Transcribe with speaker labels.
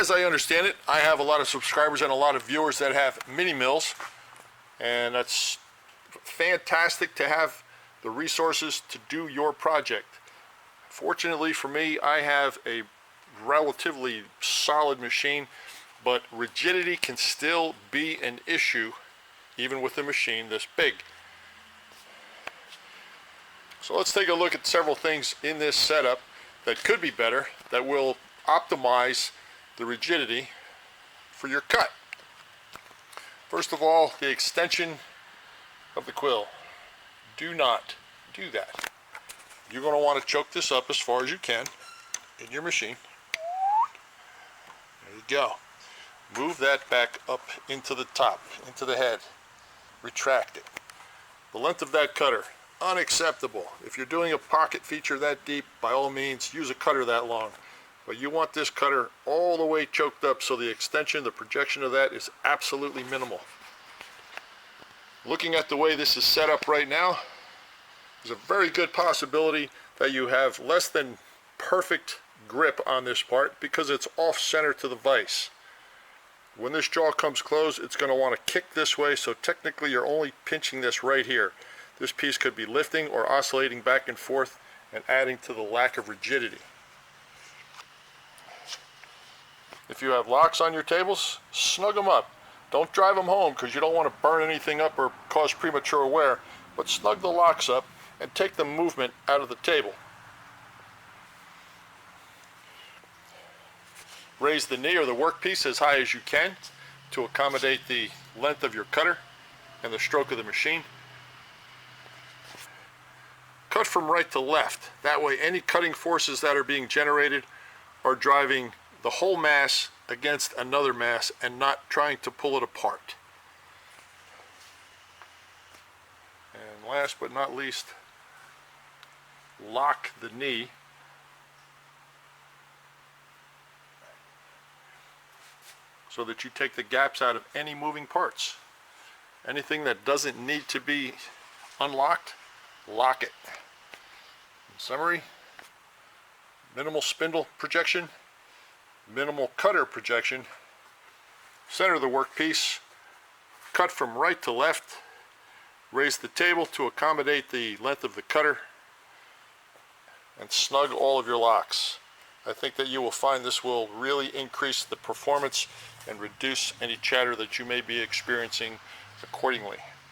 Speaker 1: as I understand it, I have a lot of subscribers and a lot of viewers that have mini mills, and that's fantastic to have the resources to do your project. Fortunately for me, I have a relatively solid machine, but rigidity can still be an issue even with a machine this big. So let's take a look at several things in this setup that could be better, that will optimize the rigidity for your cut. First of all, the extension of the quill. Do not do that. You're going to want to choke this up as far as you can in your machine. There you go. Move that back up into the top, into the head. Retract it. The length of that cutter, unacceptable. If you're doing a pocket feature that deep, by all means, use a cutter that long. But you want this cutter all the way choked up so the extension, the projection of that is absolutely minimal. Looking at the way this is set up right now, there's a very good possibility that you have less than perfect grip on this part because it's off center to the vise. When this jaw comes closed, it's going to want to kick this way, so technically you're only pinching this right here. This piece could be lifting or oscillating back and forth and adding to the lack of rigidity. If you have locks on your tables, snug them up. Don't drive them home because you don't want to burn anything up or cause premature wear, but snug the locks up and take the movement out of the table. Raise the knee or the workpiece as high as you can to accommodate the length of your cutter and the stroke of the machine. Cut from right to left. That way any cutting forces that are being generated are driving the whole mass against another mass and not trying to pull it apart. And last but not least, lock the knee so that you take the gaps out of any moving parts. Anything that doesn't need to be unlocked, lock it. In summary, minimal spindle projection, minimal cutter projection, center the workpiece, cut from right to left, raise the table to accommodate the length of the cutter, and snug all of your locks. I think that you will find this will really increase the performance and reduce any chatter that you may be experiencing accordingly.